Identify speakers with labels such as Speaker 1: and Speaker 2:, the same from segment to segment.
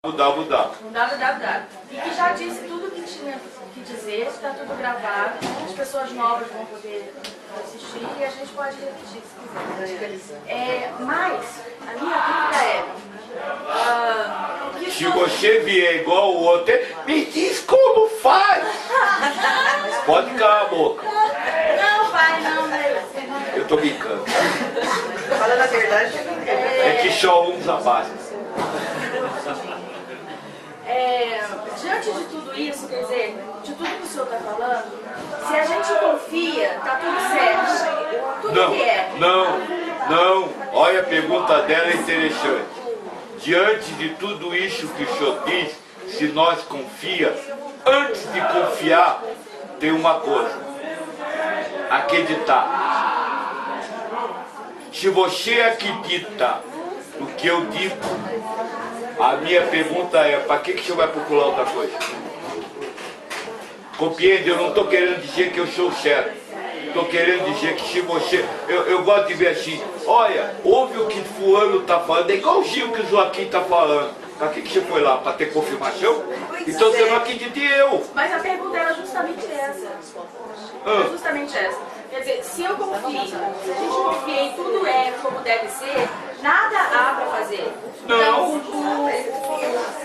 Speaker 1: Mudar.
Speaker 2: Um www. E que já disse tudo o que tinha que dizer, está tudo gravado, as pessoas novas vão poder assistir e a gente pode repetir se quiser. Mas a minha dúvida é...
Speaker 1: se você vier igual o outro, me diz como faz! Pode calar a boca.
Speaker 2: Não, pai, não,
Speaker 1: eu tô brincando.
Speaker 3: Falando a verdade,
Speaker 1: é que só uns abaixam.
Speaker 2: Diante de tudo isso, quer dizer, de tudo que o senhor está falando, se a gente confia, está tudo certo. Tudo que é.
Speaker 1: Não. Olha, a pergunta dela é interessante. Diante de tudo isso que o senhor diz, se nós confia, antes de confiar, tem uma coisa: acreditar. Se você acredita no que eu digo, a minha pergunta é: para que você vai procurar outra coisa? Compreende? Eu não estou querendo dizer que eu sou certo. Estou querendo dizer que se você... Eu gosto de ver assim: olha, ouve o que fulano está falando, é igualzinho o que o Joaquim está falando. Para que você foi lá? Para ter confirmação? Então você não acredita em eu.
Speaker 2: Mas a pergunta era justamente essa. Justamente essa. Quer dizer, se eu confio, se a gente confia em tudo como deve ser, nada há para fazer.
Speaker 1: Não.
Speaker 2: Então,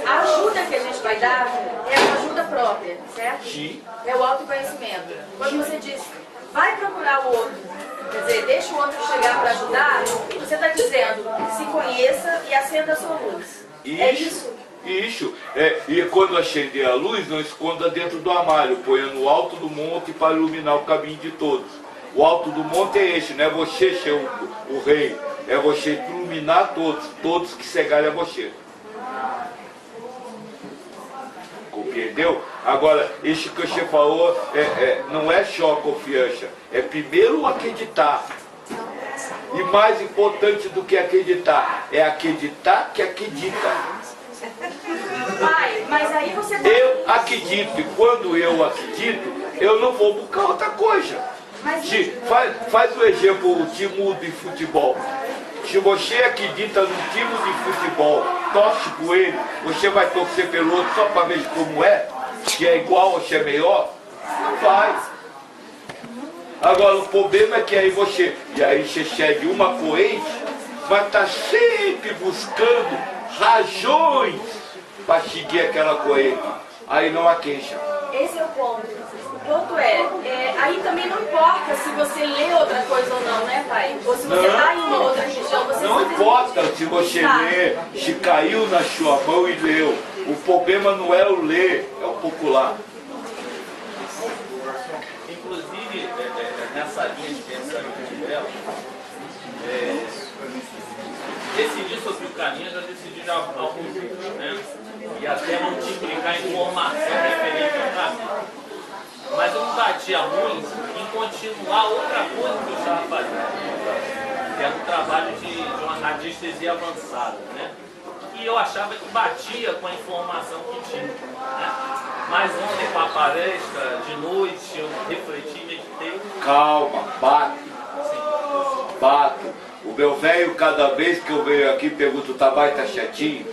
Speaker 2: a ajuda que a gente vai dar é uma ajuda própria, certo?
Speaker 1: Sim.
Speaker 2: É o autoconhecimento. Quando você diz, vai procurar o outro, quer dizer, deixa o outro chegar para ajudar, você está dizendo, se conheça e acenda a sua luz. É isso?
Speaker 1: Isso. E quando acender a luz, não esconda dentro do armário, ponha no alto do monte para iluminar o caminho de todos. O alto do monte é esse, não é você ser o rei, é você iluminar todos que cegarem a você. Compreendeu? Agora, isso que você falou não é só confiança, é primeiro acreditar. E mais importante do que acreditar, é acreditar que acredita.
Speaker 2: Pai, mas aí você...
Speaker 1: Eu acredito, e quando eu acredito, eu não vou buscar outra coisa. Faz o exemplo, o time de futebol. Se você acredita no time de futebol, torce por ele, você vai torcer pelo outro só para ver como é, se é igual ou se é melhor? Não vai. Agora o problema é que aí você segue uma corrente, mas está sempre buscando razões para seguir aquela corrente. Aí não há queixa.
Speaker 2: Esse é o ponto. O ponto aí também não importa se você lê outra coisa ou não, né, pai? Ou se você está em uma outra religião, você
Speaker 1: não importa se você lê, se caiu na sua mão e leu. O problema não é o ler, é o popular.
Speaker 4: Inclusive, nessa linha de pensamento dela, decidir sobre o caminho, eu já decidi já há alguns dias, né? E até multiplicar informação referente ao caminho. Mas eu não batia muito em continuar outra coisa que eu estava fazendo, que era um trabalho de uma radiestesia avançada, né? E eu achava que batia com a informação que tinha, né? Mas ontem, com a palestra, de noite, eu refleti, meditei.
Speaker 1: Calma, bato. O meu velho, cada vez que eu venho aqui, pergunta: o trabalho tá chatinho?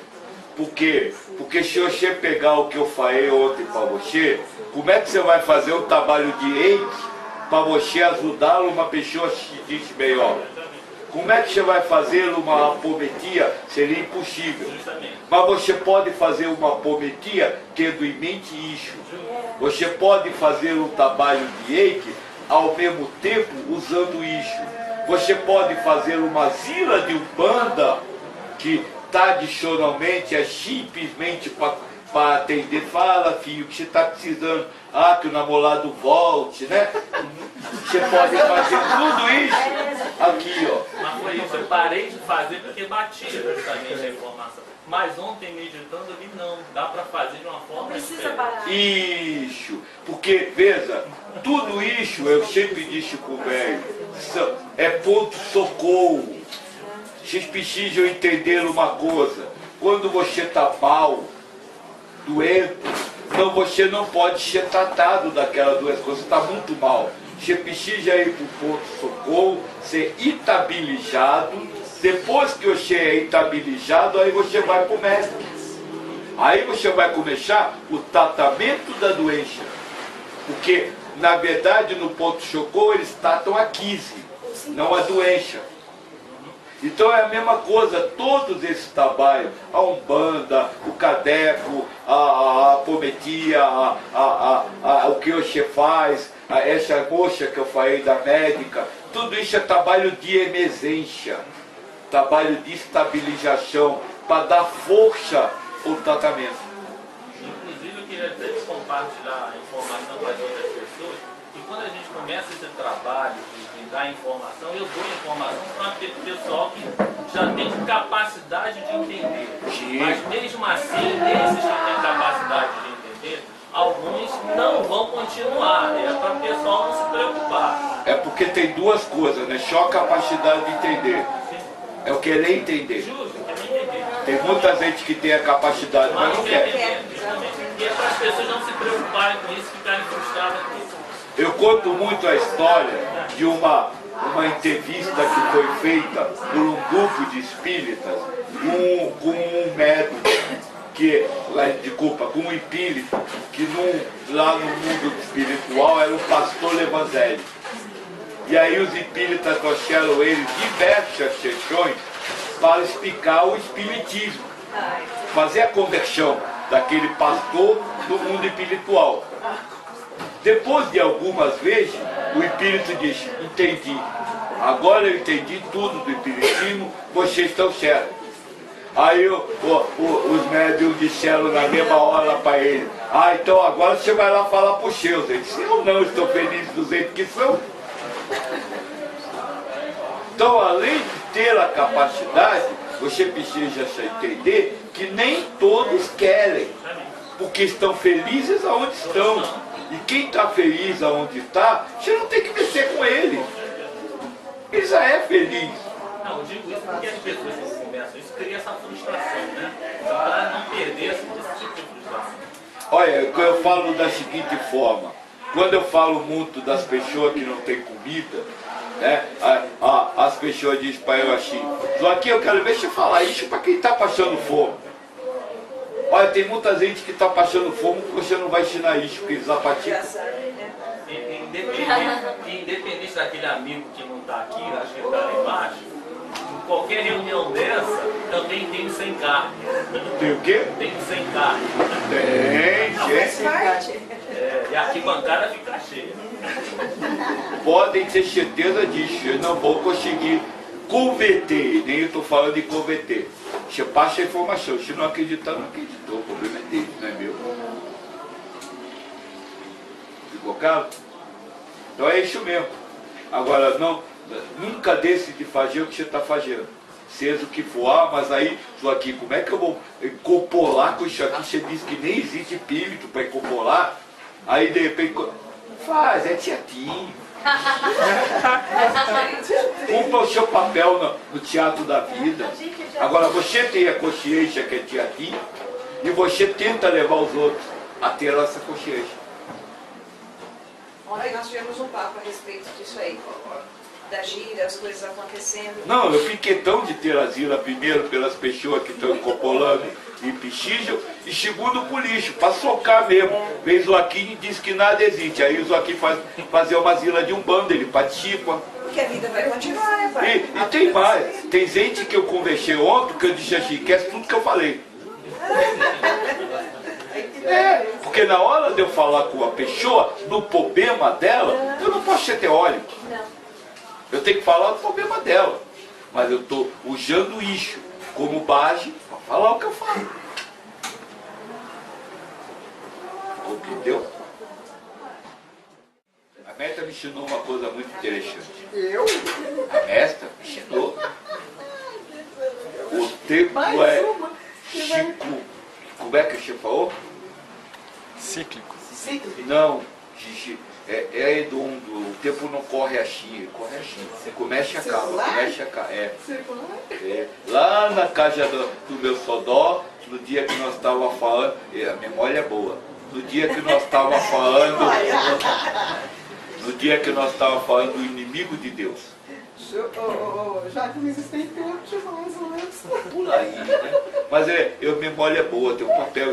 Speaker 1: Por quê? Porque se você pegar o que eu falei ontem para você, como é que você vai fazer um trabalho de ex para você ajudar uma pessoa a se sentir melhor? Como é que você vai fazer uma apometria? Seria impossível. Mas você pode fazer uma apometria tendo em mente isso. Você pode fazer um trabalho de eike ao mesmo tempo usando isso. Você pode fazer uma zila de umbanda que tradicionalmente é simplesmente para atender. Fala, filho, que você está precisando. Que o namorado volte, né? Você pode fazer tudo isso aqui, ó.
Speaker 4: Mas foi isso, eu parei de fazer porque batia justamente a informação. Mas ontem, meditando, eu vi, não, dá para fazer de uma forma diferente.
Speaker 1: Isso, porque, veja, tudo isso, eu sempre disse com o velho, é ponto-socorro. Vocês precisam entender uma coisa: quando você está mal, doente, então você não pode ser tratado daquela doença, você está muito mal. Você precisa ir para o ponto-socorro, ser estabilizado. Depois que você é estabilizado, aí você vai para o médico. Aí você vai começar o tratamento da doença. Porque, na verdade, no ponto de socorro, eles tratam a quise, não a doença. Então é a mesma coisa, todos esses trabalhos, a Umbanda, o Cadeco, a apometia, o que o Oxê faz, essa moça que eu falei da médica, tudo isso é trabalho de emergência, trabalho de estabilização, para dar força ao tratamento.
Speaker 4: Inclusive, eu queria até compartilhar a informação com as outras pessoas, que quando a gente começa esse trabalho de dar informação, eu dou informação para o pessoal que já tem capacidade de entender.
Speaker 1: Sim.
Speaker 4: Mas mesmo assim, esses que têm capacidade de entender, alguns não vão continuar. É para o pessoal não se preocupar.
Speaker 1: É porque tem duas coisas, né? Só a capacidade de entender. É o querer entender.
Speaker 4: Justo, quer nem entender.
Speaker 1: Tem muita gente que tem a capacidade, mas não quer.
Speaker 4: E é para as pessoas não se preocuparem com isso, ficarem frustradas com isso.
Speaker 1: Eu conto muito a história de uma entrevista que foi feita por um grupo de espíritas com um médium, com um espírito, que lá no mundo espiritual era o pastor evangélico. E aí os espíritas trouxeram ele diversas sessões para explicar o espiritismo, fazer a conversão daquele pastor no mundo espiritual. Depois de algumas vezes, o espírito diz: entendi, agora eu entendi tudo do espiritismo, vocês estão certos. Aí os médiuns disseram na mesma hora para ele: então agora você vai lá falar para os seus. Ele disse: eu não estou feliz do jeito que são. Então, além de ter a capacidade, você precisa entender que nem todos querem, porque estão felizes aonde estão. E quem está feliz aonde está, você não tem que mexer com ele. Ele já é feliz.
Speaker 4: Não, eu digo isso porque as pessoas que começam, isso cria essa frustração, né? Para não perder esse tipo de frustração.
Speaker 1: Olha, eu falo da seguinte forma: quando eu falo muito das pessoas que não têm comida, né, as pessoas dizem para eu assim: Joaquim, eu quero ver você falar isso para quem está passando fome. Olha, tem muita gente que está passando fome que você não vai ensinar isso, porque eles apaticam.
Speaker 4: Independente daquele amigo que não está aqui, acho que ele está lá embaixo, em qualquer reunião dessa, também tem sem carne.
Speaker 1: Tem o quê?
Speaker 4: Tem sem carne.
Speaker 1: Tem.
Speaker 4: E a arquibancada fica cheia.
Speaker 1: Podem ter certeza disso, eu não vou conseguir converter, nem eu estou falando de converter. Você passa a informação, se não acreditar, não acreditou, o problema é dele, não é meu. Ficou claro? Então é isso mesmo. Agora, nunca deixe de fazer o que você está fazendo. Seja o que for, mas aí, Joaquim, como é que eu vou incorporar com isso aqui? Você diz que nem existe espírito para incorporar, aí de repente, faz, é teatrinho. Cumpra o seu papel no teatro da vida. Agora você tem a consciência que é teatrinho e você tenta levar os outros a ter essa consciência.
Speaker 3: Ontem nós tivemos um papo a respeito disso aí, da gira, as coisas acontecendo.
Speaker 1: Não, eu fiz questão de ter a gira primeiro pelas pessoas que estão incorporando e precisam, e segundo por lixo, para socar mesmo. Vem Joaquim e diz que nada existe. Aí o Joaquim fazer uma zila de Umbanda, ele participa.
Speaker 3: Porque a vida vai continuar, né, pai?
Speaker 1: E tem mais, tem gente que eu conversei ontem que eu disse assim, quer tudo que eu falei. Porque na hora de eu falar com a pessoa, no problema dela, eu não posso ser teórico. Eu tenho que falar do problema dela. Mas eu estou usando isso como base para falar o que eu falo. Entendeu? A Meta me ensinou uma coisa muito interessante.
Speaker 3: Eu?
Speaker 1: A Mestra me ensinou. O tempo é ciclo. Como é que você falou?
Speaker 5: Cíclico.
Speaker 1: Não, Gigi, é redondo. O tempo não corre assim, ele corre assim. Você começa e acaba, começa e acaba. Lá na casa do meu xodó, no dia que nós estávamos falando, a memória é boa. No dia que nós estávamos falando, do inimigo de Deus.
Speaker 3: Já que não existem tempo, mais ou menos.
Speaker 1: Por aí, né? Mas memória é boa, tem um papel